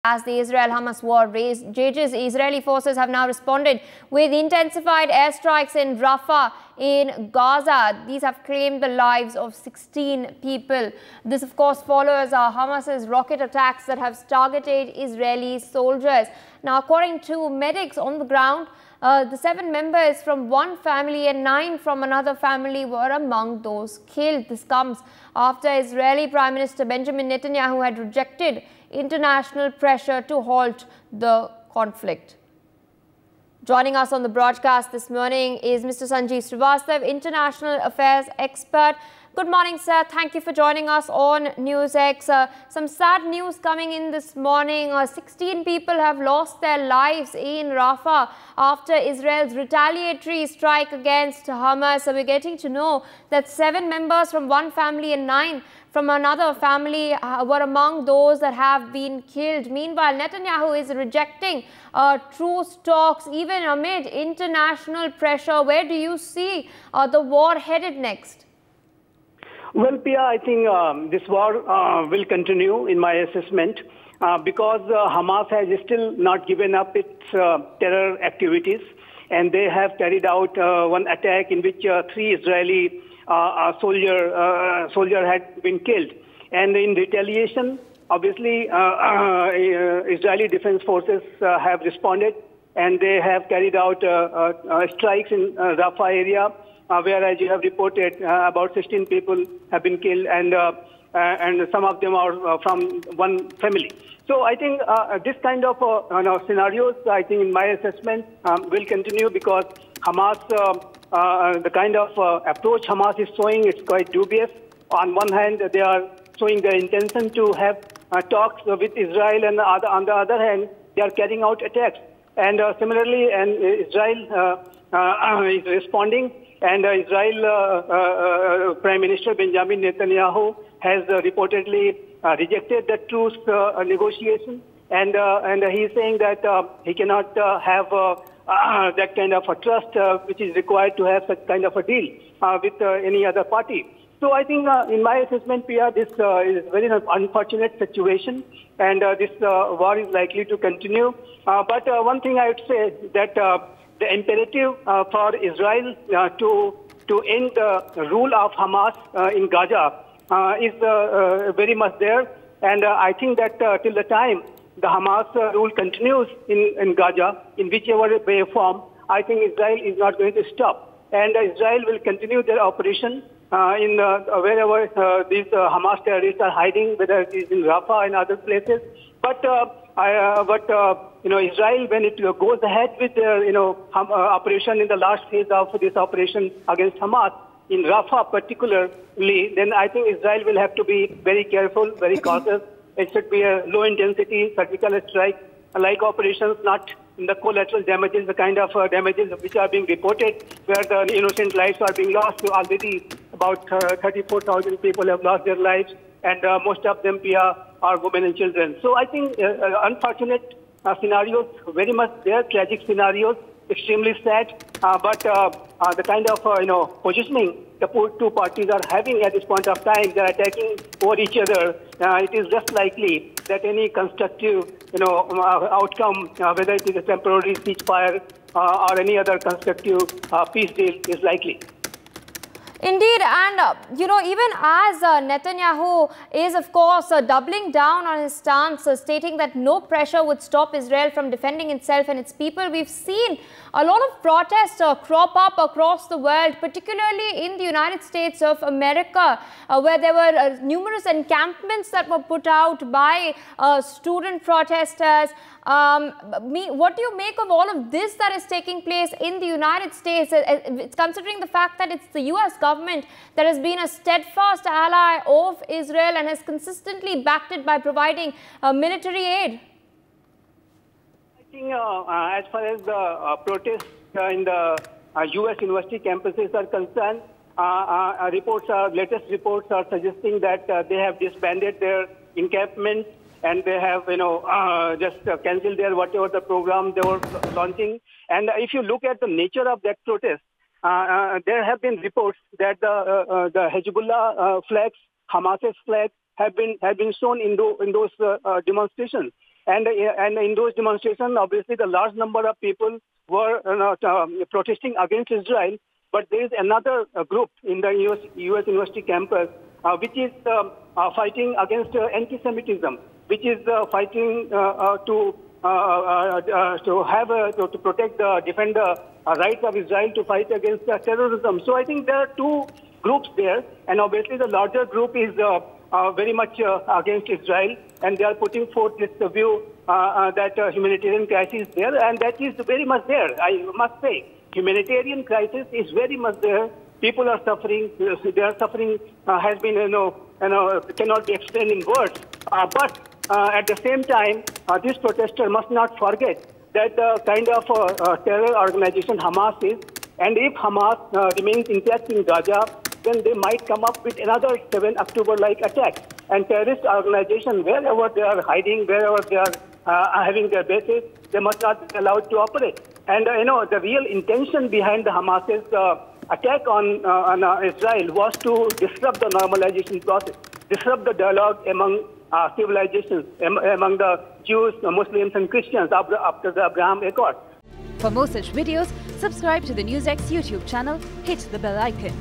As the Israel-Hamas war rages, Israeli forces have now responded with intensified airstrikes in Rafah in Gaza. These have claimed the lives of 16 people. This, of course, follows Hamas's rocket attacks that have targeted Israeli soldiers. Now, according to medics on the ground, the 7 members from one family and 9 from another family were among those killed. This comes after Israeli Prime Minister Benjamin Netanyahu had rejected international pressure to halt the conflict. Joining us on the broadcast this morning is Mr. Sanjeev Srivastava, international affairs expert. Good morning, sir. Thank you for joining us on NewsX. Some sad news coming in this morning. 16 people have lost their lives in Rafah after Israel's retaliatory strike against Hamas. So we're getting to know that 7 members from one family and 9 from another family were among those that have been killed. Meanwhile, Netanyahu is rejecting truce talks even amid international pressure. Where do you see the war headed next? Well, Pia, I think this war will continue in my assessment because Hamas has still not given up its terror activities, and they have carried out one attack in which 3 Israeli soldier had been killed. And in retaliation, obviously, Israeli defense forces have responded, and they have carried out strikes in Rafah area, where, as you have reported, about 16 people have been killed, and some of them are from one family. So I think this kind of scenarios, I think in my assessment, will continue because Hamas, the kind of approach Hamas is showing is quite dubious. On one hand, they are showing their intention to have talks with Israel, and on the other hand, they are carrying out attacks. And similarly, Israel is responding. And Israel Prime Minister Benjamin Netanyahu has reportedly rejected the truce negotiation, and he is saying that he cannot have that kind of a trust which is required to have such kind of a deal with any other party. So I think in my assessment, Pia, this is a very unfortunate situation, and this war is likely to continue. But one thing I would say that the imperative for Israel to end the rule of Hamas in Gaza is very much there. And I think that till the time the Hamas rule continues in Gaza, in whichever way form, I think Israel is not going to stop. And Israel will continue their operation in wherever these Hamas terrorists are hiding, whether it is in Rafah and other places. But Israel, when it goes ahead with operation in the last phase of this operation against Hamas in Rafah particularly, then I think Israel will have to be very careful, very cautious. It should be a low-intensity surgical strike, like operations, not in the collateral damages, the kind of damages which are being reported, where the innocent lives are being lost. So already about 34,000 people have lost their lives, and most of them are women and children. So I think unfortunate scenarios, very much there, tragic scenarios, extremely sad. But the kind of positioning the two parties are having at this point of time, they are attacking over each other. It is just likely that any constructive outcome, whether it is a temporary ceasefire or any other constructive peace deal, is likely. Indeed, and even as Netanyahu is, of course, doubling down on his stance, stating that no pressure would stop Israel from defending itself and its people, we've seen a lot of protests crop up across the world, particularly in the United States of America, where there were numerous encampments that were put out by student protesters. What do you make of all of this that is taking place in the United States? It's considering the fact that it's the U.S. government that has been a steadfast ally of Israel and has consistently backed it by providing military aid. I think as far as the protests in the U.S. university campuses are concerned, latest reports are suggesting that they have disbanded their encampments, and they have, just cancelled their whatever the program they were launching. And if you look at the nature of that protest, there have been reports that the Hezbollah flags, Hamas's flags, have been shown in those demonstrations. And in those demonstrations, obviously, the large number of people were protesting against Israel. But there is another group in the U.S. University campus which is fighting against anti-Semitism, which is fighting to protect defend the rights of Israel to fight against terrorism. So I think there are two groups there, and obviously the larger group is very much against Israel, and they are putting forth this view that humanitarian crisis is there, and that is very much there. I must say, humanitarian crisis is very much there. People are suffering. Their suffering has been, cannot be explained in words. But at the same time, this protester must not forget that the kind of terror organization Hamas is, and if Hamas remains intact in Gaza, then they might come up with another 7 October-like attack. And terrorist organizations, wherever they are hiding, wherever they are having their bases, they must not be allowed to operate. And, the real intention behind the Hamas's attack on Israel was to disrupt the normalization process, disrupt the dialogue among civilizations, among the Jews, Muslims, and Christians after the Abraham Accord. For more such videos, subscribe to the NewsX YouTube channel, hit the bell icon.